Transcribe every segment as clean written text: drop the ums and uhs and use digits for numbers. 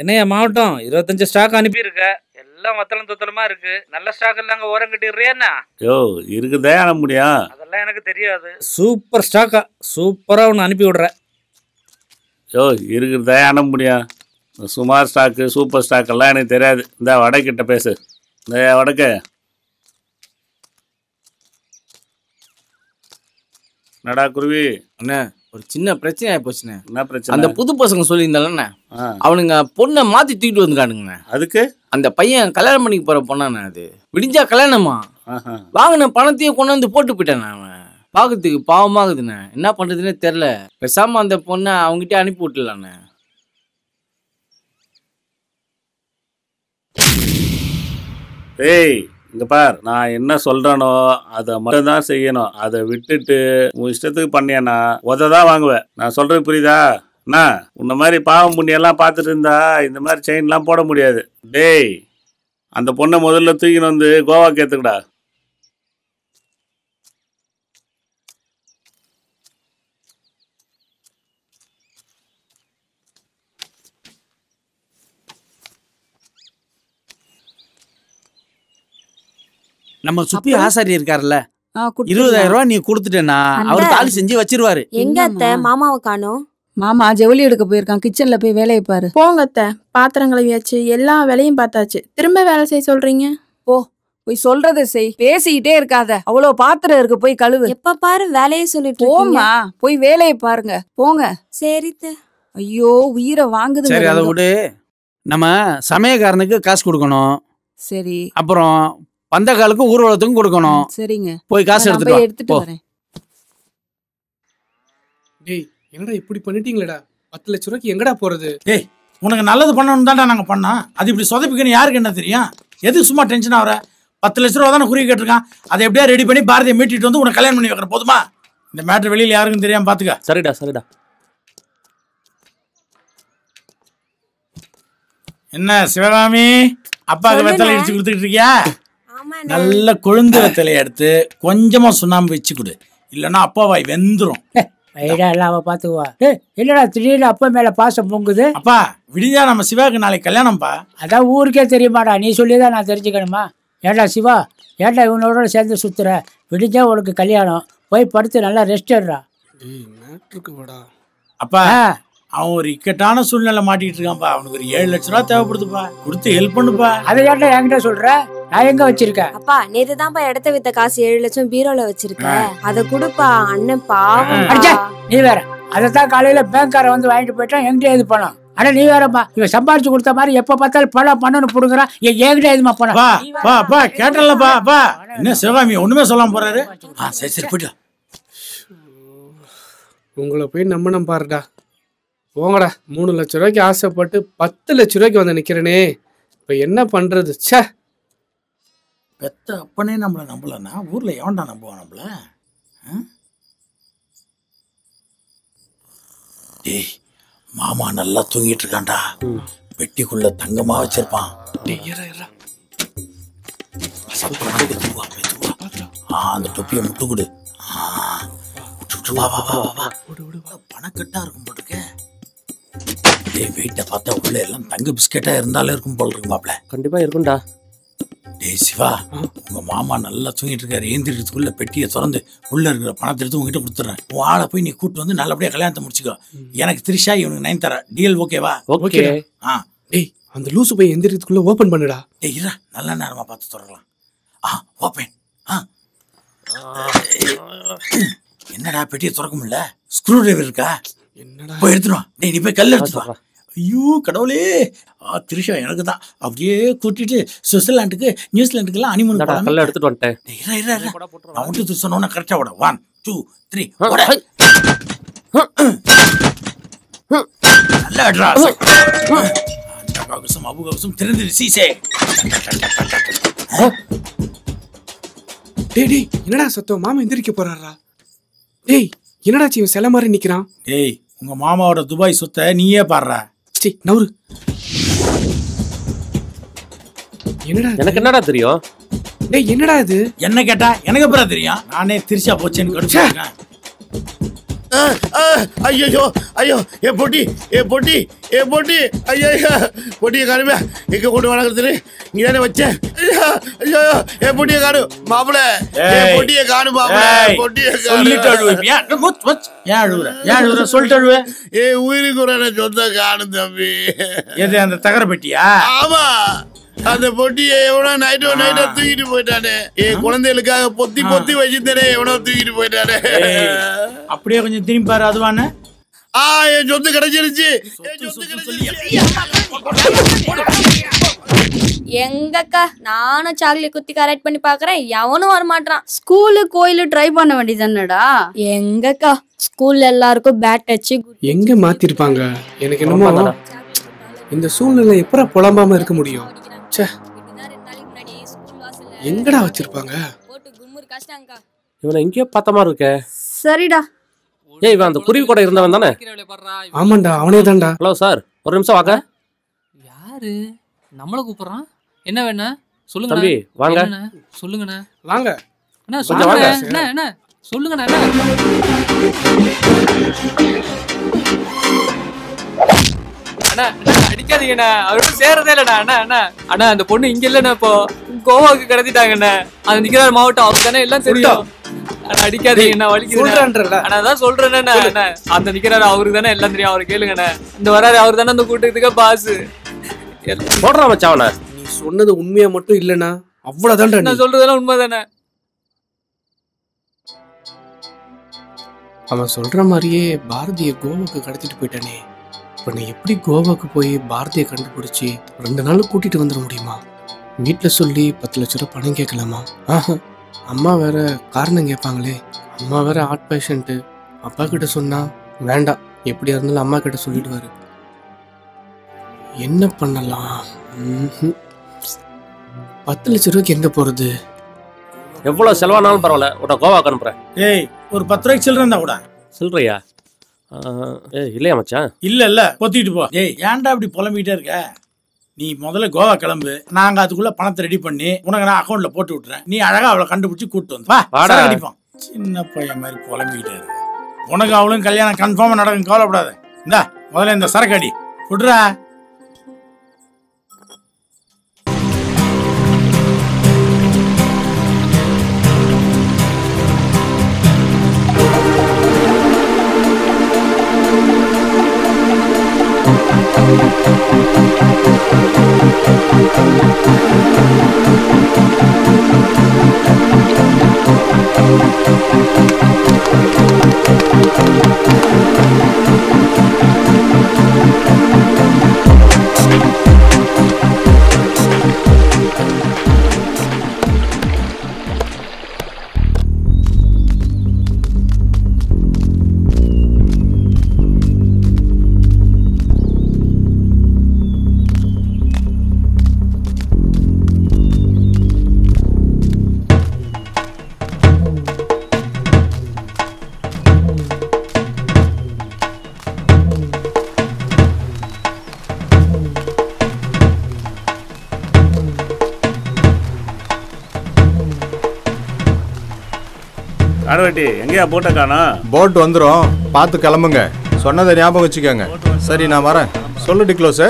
என்னையா மாவட்டம் 25 ஸ்டாக் அனுப்பியிருக்க. எல்லாம் வத்தலும் தொத்தலுமா இருக்கு. நல்ல ஸ்டாக் எல்லாம் அங்கே ஓரம் கட்டிடுறியா? யோ இருக்குதே அனுப்ப முடியும். அதெல்லாம் எனக்கு தெரியாது. சூப்பர் ஸ்டாக்கா சூப்பராக ஒன்று அனுப்பி விடுறேன். யோ இருக்கிறதே அனுப்ப முடியும். சுமார் ஸ்டாக்கு சூப்பர் ஸ்டாக் எல்லாம் எனக்கு தெரியாது. இந்த வடக்கிட்ட பேசு. இந்த வடக்கு நடா குருவி. அண்ணா ஒரு சின்ன பிரச்சனை ஆகி போச்சுண்ணே. என்ன பிரச்சனை? அந்த புது பசங்க சொல்லியிருந்தாலண்ணே, அவனுங்க பொண்ணை மாற்றி தூக்கிட்டு வந்துக்கானுங்கண்ணே. அதுக்கு அந்த பையன் கல்யாணம் பண்ணிக்கு போகிற பொண்ணாண்ணே. அது விடிஞ்சா கல்யாணமா வாங்கின பணத்தையும் கொண்டு வந்து போட்டு போயிட்டானே. அவன் பார்க்கறதுக்கு பாவமாகுதுண்ணே. என்ன பண்ணுறதுன்னே தெரில. பேசாமல் அந்த பொண்ணை அவங்ககிட்ட அனுப்பி விட்டுலாண்ணே. ஏய் இங்க பார், நான் என்ன சொல்றேனோ அதை மட்டும் தான் செய்யணும். அதை விட்டுட்டு உன் இஷ்டத்துக்கு பண்ணியானா உததான் வாங்குவேன். நான் சொல்றது புரியுதா? என்ன உன்ன மாதிரி பாவம் புண்ணியெல்லாம் பார்த்துட்டு இருந்தா இந்த மாதிரி செயின்லாம் போட முடியாது. டேய் அந்த பொண்ணை முதல்ல தூக்கின்னு வந்து கோவாக்கு ஏத்துக்கடா. நம்ம சுப்பி ஆசாரி இருக்காருல்ல, 20,000 ரூபாய் நீ கொடுத்துட்டேன்னா அவர் தாலி செஞ்சு வச்சிருவாரு. எங்க அத்தை மாமாவை காணோம்? மாமா ஜவுளி எடுக்க போயிருக்கான். கிச்சன்ல போய் வேலையை பாரு. போங்க அத்தை, பாத்திரம் கழுவியாச்சு, எல்லா வேலையும் பார்த்தாச்சு. திரும்ப வேலை செய்ய சொல்றீங்க? போ போய் சொல்றதை செய். பேசிக்கிட்டே இருக்காத. அவ்வளவு பாத்திரம் இருக்கு, போய் கழுவு. எப்ப பாரு வேலையை சொல்லிட்டு போமா, போய் வேலையை பாருங்க போங்க. சரி. ஐயோ உயிரை வாங்குது. சரி அதை விடு. நம்ம சமயக்காரனுக்கு காசு கொடுக்கணும். சரி. அப்புறம் பந்தக்காலுக்கு ஊர்வலத்துக்கும் கொடுக்கணும். சரிங்க, போய் காசு எடுத்துட்டு வரேன். டேய் என்னடா இப்படி பண்ணிட்டீங்களடா? 10 லட்ச ரூபாய்க்கு எங்கடா போறது? டேய் உனக்கு நல்லது பண்ணணும் தான்டா நாங்கள் பண்ணோம். அது இப்படி சொதப்பிக்கணும் யாருக்கு என்ன தெரியும்? எதுக்கு சும்மா டென்ஷன் ஆகிற? 10 லட்ச ரூபா தானே குறுகி கேட்டிருக்கான். அதை எப்படியா ரெடி பண்ணி பாரதியை மீட்டிட்டு வந்து உனக்கு கல்யாணம் பண்ணி வைக்கிற போதுமா? இந்த மேட்ரு வெளியில் யாருக்கும் தெரியாமல் பார்த்துக்க. சரிடா. என்ன சிவகாமி, அப்பாவுக்கு வெத்தலை அடிச்சு கொடுத்துக்கிட்டு இருக்கியா? நல்ல கொழுந்து வெத்தலையை எடுத்து கொஞ்சமா சுண்ணாம்பு வச்சு கொடு, இல்லைன்னா அப்பாவாய் வெந்துடும். அவ பாத்துக்குவா. என்னடா திடீர்னு அப்பா மேல பாசம் பொங்குது? அப்பா விடிஞ்சா நம்ம சிவாவுக்கு நாளைக்கு கல்யாணம்ப்பா. அதான் ஊருக்கே தெரியுமாடா, நீ சொல்லிதான் நான் தெரிஞ்சுக்கணுமா? ஏண்டா சிவா, ஏண்டா இவனோட சேர்ந்து சுத்துற? விடிஞ்சா உனக்கு கல்யாணம், போய் படுத்து நல்லா ரெஸ்ட் எடுறா. அப்பா அவன் ஒரு இக்கட்டான சூழ்நிலை மாட்டிட்டு இருக்கான்ப்பா. அவனுக்கு ஒரு 7 லட்ச ரூபா தேவைப்படுதுப்பா, கொடுத்து ஹெல்ப் பண்ணுப்பா. அதை ஏன்டா என்கிட்ட சொல்ற? நான் எங்க வச்சிருக்கேன்? அப்பா நேத்து தான்ப்பா இடத்த வித்த காசு 7 லட்சம் பீரோல வச்சிருக்கேன். அதை கொடுப்பா அண்ணன் பாவம். நீ வேற அதைத்தான் காலையில பேங்க்கார வந்து வாங்கிட்டு போயிட்டான். என்கிட்ட எது பணம்? ஆனா நீ வேறப்பா, இவன் சம்பாரிச்சு கொடுத்த மாதிரி எப்ப பார்த்தாலும் பணம் பண்ணணும் புடுங்குறான். என்கிட்ட எதுமா பணம்? பா கேட்டலப்பா. என்ன சிவகாமி ஒண்ணுமே சொல்லாம போறாரு? சரி போயிட்டு உங்களை போய் நம்பணும் பாருடா. போங்கடா, 3 லட்ச ரூபாய்க்கு ஆசைப்பட்டு 10 லட்ச ரூபாய்க்கு வந்து நிக்கிறேனே, இப்ப என்ன பண்றது? சே, பெத்த அப்பனே நம்மளை நம்பலன்னா ஊர்ல எவன்டா நம்புவான் நம்மள? டேய் மாமா நல்லா தூங்கிட்டு இருக்கான்டா. பெட்டிக்குள்ள தங்கமா வச்சிருப்பான். அந்த தொப்பியை முட்டு கொடு. பணக்கட்டா இருக்கும் போட்டுருக்க. டேய் வெயிட்ட பார்த்தா உள்ள எல்லாம் தங்க பிஸ்கெட்டா இருந்தாலும் இருக்கும் போல இருக்கு மாப்ள. கண்டிப்பா இருக்கும்டா. டேய் சிவா, உங்க மாமா நல்லா தூங்கிட்டு இருக்காரு. ஏந்திரத்துக்குள்ள பெட்டியை திறந்து உள்ள இருக்கிற பணத்தை எடுத்து உங்ககிட்ட கொடுத்துறேன். உன் ஆளை போய் நீ கூட்டு வந்து நல்லபடியா கல்யாணத்தை முடிச்சுக்கோ. எனக்கு திரிஷா, இவனுக்கு 9 தர டீல் ஓகேவா? ஓகே. டேய் அந்த லூசு போய் எந்திரத்துக்குள்ள ஓபன் பண்ணுடா. டேய் இரா, நல்ல நேரமா பார்த்து தொடரலாம். ஓபன். என்னடா பெட்டியை திறக்க முடியல? ஸ்க்ரூ டிரைவர் இருக்கா? என்னடா போய் எடுத்துட்டு வா. டேய் நீ போய் கல் எடுத்துட்டு வா. ஐயோ கடவுளே, திரிஷா எனக்கு தான் அப்படியே கூட்டிட்டு சுவிட்சர்லாண்டுக்கு நியூசிலாண்டுக்குலாம் அனிமன் கல்ல எடுத்துட்டு வந்துட்டேன். நான் மட்டும் சொன்னோன்னா கரெக்டா ஓட. 1 2 3 ஓட. நல்ல அட்ராஸ். அபுகவசம் திறந்து சீசே. டேய் என்னடா சத்தம்? மாமா எந்திரிக்க போறாரா? டேய் என்னடா இவன் சில மாதிரி நிக்கிறான்? டேய் உங்க மாமாவோட துபாய் சொத்தை நீயே பாடுற. நவுரு. என்னடா எனக்கு என்னடா தெரியும்? டேய் என்னடா இது? என்ன கேட்டா எனக்கு அப்புறம் தெரியும். நானே திரிஷா போச்சேன்னு கடிச்சேன். ஐயோ ஐயோ என் பொட்டி ஐயோ பொட்டியை காணுமே எங்க கொண்டு வளர்க்குறது நீ தானே வச்சேன் ஐயோ என் பொட்டியை காணு மாப்பிள பொட்டியை காணு மாப்பிள பொட்டியை சொல்லிட்டு அழுவேன் உயிருக்கு ஒரு சொந்த காணும் தம்பி எது அந்த தகர பெட்டியா ஆமா அந்த பொட்டியை எவனோ நைட்டோ தூக்கிட்டு போயிட்டானே என் குழந்தைகளுக்காக பொத்தி வச்சிருந்தேனே எவனோ தூக்கிட்டு போயிட்டானே அப்படியே கொஞ்சம் திரும்பி பாரு அதுவானே என் சொத்து கிடைச்சிருச்சு எங்கக்கா நானும் சாக்லேட் குத்தி கரெக்ட் பண்ணி பாக்குறேன் எவனும் வரமாட்டான். ஸ்கூலு கோயிலு ட்ரை பண்ண வேண்டியதானடா. எங்கக்கா ஸ்கூல்ல எல்லாருக்கும் பேட் டச்சு எங்க மாத்திருப்பாங்க. எனக்கு என்னமோ இந்த சூழ்நிலை எப்பறம் புலம்பாம இருக்க முடியும். எங்கடா வச்சிருப்பாங்க? இவனை எங்கேயோ பார்த்த மாதிரி இருக்க. சரிடா. ஏய் இவன் அந்த குருவி கூட இருந்தவன் தானே? ஆமாண்டா அவனே தான்டா. ஹலோ சார் ஒரு நிமிஷம் வாங்க. யாரு நம்மள கூப்பிடுறான்? என்ன வேணா சொல்லுங்க தம்பி வாங்க. சொல்லுங்கண்ணா வாங்க அண்ணா சொல்லுங்க அண்ணா அண்ணா சொல்லுங்கண்ணா அண்ணா அண்ணா அடிக்காதீங்கண்ணா அவரோட சேர்றதே இல்லண்ணா அண்ணா அண்ணா அண்ணா அந்த பொண்ணு இங்க இல்லண்ணா இப்போ கோவாக்கு கடத்திட்டாங்கண்ணா. அது நிக்கிறார் மாவட்டம் அவருக்கு தானே எல்லாம் தெரியும். அண்ணா அடிக்காதீங்கண்ணா வலிக்குதுண்ணா. அண்ணா தான் சொல்றேண்ணா அண்ணா அந்த நிக்கிறாரு அவருக்கு தானே எல்லாம் தெரியும். அவரு கேளுங்கண்ணா. இந்த வராரு அவரு தானே அந்த கூட்டத்துக்கு பாஸ் போடுறா மச்சாவன. நீ சொன்னது உண்மையா மட்டும் இல்லனா அவ்வளவுதான்டா. நான் சொல்றதெல்லாம் உண்மைதானே. அவன் சொல்ற மாதிரியே பாரதிய கோவாக்கு கடத்திட்டு போயிட்டானே. இப்ப நான் எப்படி கோவாக்கு போய் பாரதியை கண்டுபிடிச்சி 2 நாள் கூட்டிட்டு வந்துட முடியுமா? வீட்டுல சொல்லி 10 லட்ச ரூபாய் பணம் கேட்கலாமா? அம்மா வேற காரணம் கேட்பாங்களே. அம்மா வேற ஹார்ட் பேஷண்ட். அப்பா கிட்ட சொன்னா வேண்டாம் எப்படியா இருந்தாலும் அம்மா கிட்ட சொல்லிடுவாரு. என்ன பண்ணலாம்? 10 லட்ச ரூபாய்க்கு எங்க போறது? எவ்வளவு செலவானாலும் பரவாயில்ல உட கோவாக்கு அனுப்புறேன். ஏய் ஒரு 10 ரூபாய்க்கு சில்லற இருந்தா கூட. சில்லறையா? இல்லையா மச்சான்? இல்ல பொத்திட்டு போ. ஏய் ஏன்டா அப்படி புலம்பிட்டே இருக்க? நீ முதல்ல கோவா கிளம்பு. நாங்க அதுக்குள்ள பணத்தை ரெடி பண்ணி உனக்கு நான் அக்கௌண்ட்ல போட்டு விட்டுறேன். நீ அழகா அவளை கண்டுபிடிச்சு கூட்டு வந்து வா அடிப்போம். சின்ன பையன் மாதிரி புலம்பிக்கிட்டே இருக்கு. உனக்கு அவளும் கல்யாணம் கன்ஃபார்மா நடக்கும், கவலைப்படாத. இந்தா முதல்ல இந்த சரக்கு அடி விட்றா. காடுவெட்டி எங்கேயா போட்ட காணோம்? போட் வந்துடும், பார்த்து கிளம்புங்க. சொன்னதை ஞாபகம் வச்சுக்கோங்க. சரி நான் வரேன். சொல்லு டிக்ளோஸு.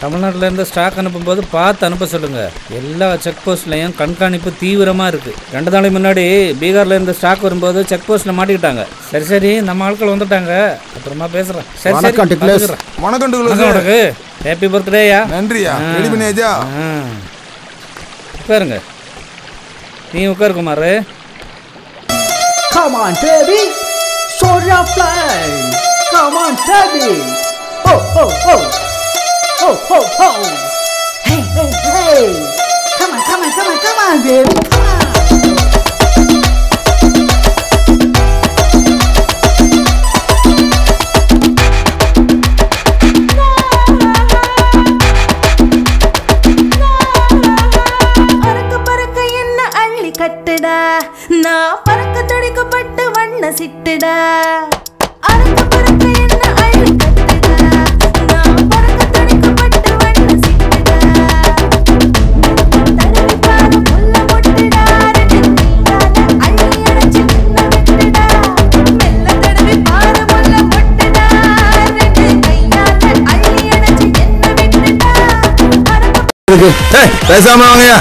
தமிழ்நாட்டிலேருந்து ஸ்டாக் அனுப்பும்போது பார்த்து அனுப்ப சொல்லுங்கள். எல்லா செக் போஸ்ட்லேயும் கண்காணிப்பு தீவிரமாக இருக்குது. 2 நாளைக்கு முன்னாடி பீகார்லேருந்து ஸ்டாக் வரும்போது செக் போஸ்ட்டில் மாட்டிக்கிட்டாங்க. சரி நம்ம ஆட்கள் வந்துட்டாங்க, அப்புறமா பேசுகிறேன். சரி உனக்கு ஹாப்பி பர்த்டேயா? நன்றியா. ரெடி பண்ணியாச்சா? உட்காருங்க. நீ உட்காரு Kumar. Come on baby, show your fly. Come on baby. Oh oh oh. Oh, oh, oh! Hey, hey, hey! Come on, baby! பறக்க என்ன அள்ளி கட்டுடா, நான் பறக்க துடிக்கப்பட்டு வண்ண சிட்டுடா. அறக்க பறக்க என்ன அள்ளி கட்டுடா, நான் பறக்க பேசாம வாங்கயா.